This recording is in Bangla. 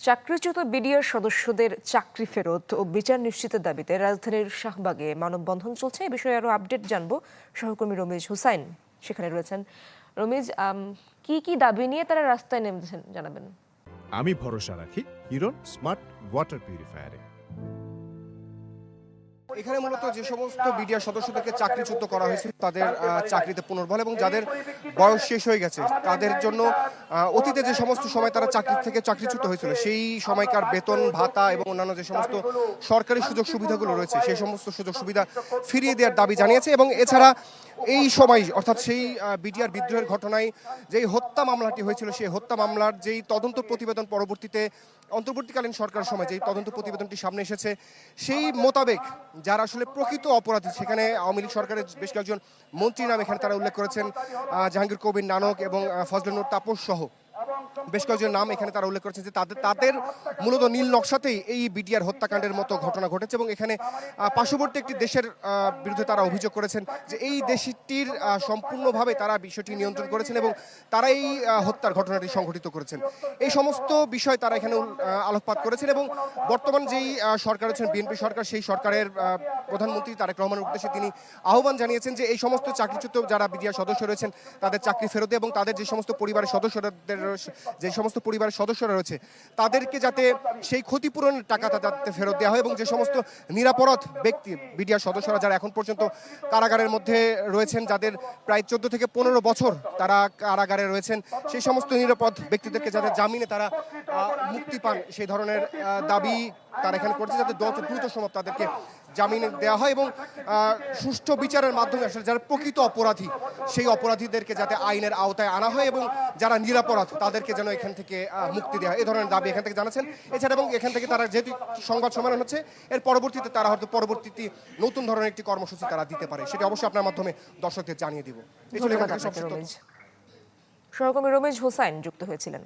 চাকরিচ্যুত বিডিআর সদস্যদের চাকরি ফেরত ও বিচার নিশ্চিতের দাবিতে রাজধানীর শাহবাগে মানববন্ধন চলছে। এ বিষয়ে আরো আপডেট জানবো সহকর্মী রমিজ হুসাইন সেখানে রয়েছেন। রমিজ, কি কি দাবি নিয়ে তারা রাস্তায় নেমেছেন জানাবেন? আমি ভরসা রাখি হিরন স্মার্ট ওয়াটার পিউরিফায়ারে। এখানে মূলত যে সমস্ত বিডিআর সদস্যদেরকে চাকরিচ্যুত করা হয়েছে তাদের চাকরিতে পুনর্বহাল এবং যাদের বয়স শেষ হয়ে গেছে তাদের জন্য অতীতে যে সমস্ত সময় তারা চাকরি থেকে চাকরিচ্যুত হয়েছিল সেই সময়কার বেতন ভাতা এবং অন্যান্য যে সমস্ত সরকারি সুযোগ সুবিধাগুলো রয়েছে সেই সমস্ত সুযোগ সুবিধা ফিরিয়ে দেওয়ার দাবি জানিয়েছে। এবং এছাড়া এই সময় অর্থাৎ সেই বিডিআর বিদ্রোহের ঘটনায় যেই হত্যা মামলাটি হয়েছিল সেই হত্যা মামলার যেই তদন্ত প্রতিবেদন পরবর্তীতে অন্তর্বর্তীকালীন সরকারের সময় যেই তদন্ত প্রতিবেদনটি সামনে এসেছে সেই মোতাবেক যারা আসলে প্রকৃত অপরাধী, সেখানে আওয়ামী লীগ সরকারের বেশ কয়েকজন মন্ত্রীর নাম এখানে তারা উল্লেখ করেছেন, জাহাঙ্গীর কবির নানক এবং ফজলুল নূর তাপস সহ বেশ কয়েকজন নাম এখানে তারা উল্লেখ করেছেন যে তাদের মূলত নীল নকশাতেই এই বিডিআর হত্যাকাণ্ডের মতো ঘটনা ঘটেছে। এবং এখানে পার্শ্ববর্তী একটি দেশের বিরুদ্ধে তারা অভিযোগ করেছেন যে এই দেশটির সম্পূর্ণভাবে তারা বিষয়টি নিয়ন্ত্রণ করেছেন এবং তারা এই হত্যার ঘটনাটি সংঘটিত করেছেন। এই সমস্ত বিষয় তারা এখানে আলোকপাত করেছেন এবং বর্তমান যেই সরকার আছেন বিএনপি সরকার, সেই সরকারের প্রধানমন্ত্রী তারেক রহমানের উদ্দেশ্যে তিনি আহ্বান জানিয়েছেন যে এই সমস্ত চাকরিচ্যুত যারা বিডিআর সদস্য রয়েছেন তাদের চাকরি ফেরত এবং তাদের যে সমস্ত পরিবারের সদস্যরা রয়েছে তাদেরকে যাতে সেই ক্ষতিপূরণের টাকা যাতে ফেরত দেওয়া হয় এবং যে সমস্ত নিরাপরাধ ব্যক্তি বিডিআর সদস্যরা যারা এখন পর্যন্ত কারাগারের মধ্যে রয়েছেন, যাদের প্রায় 14 থেকে 15 বছর তারা কারাগারে রয়েছেন, সেই সমস্ত নিরাপদ ব্যক্তিদেরকে যাতে জামিনে তারা মুক্তি পান সেই ধরনের দাবি তারা এখানে করছে, যাতে দ্রুত সময় তাদেরকে জামিন দেওয়া হয় এবং সুষ্ঠু বিচারের মাধ্যমে আসলে যারা প্রকৃত অপরাধী সেই অপরাধীদেরকে যাতে আইনের আওতায় আনা হয় এবং যারা নিরাপরাধ তাদেরকে যেন এখান থেকে মুক্তি দেওয়া হয়, এই ধরনের দাবি এখান থেকে জানাচ্ছেন। এছাড়া এবং এখান থেকে তারা যেহেতু সংবাদ সম্মেলন হচ্ছে এর পরবর্তীতে তারা হয়তো পরবর্তীতে নতুন ধরনের একটি কর্মসূচি তারা দিতে পারে, সেটি অবশ্যই আপনার মাধ্যমে দর্শকদের জানিয়ে দিব। সহকর্মী রমিজ হুসাইন যুক্ত হয়েছিলেন।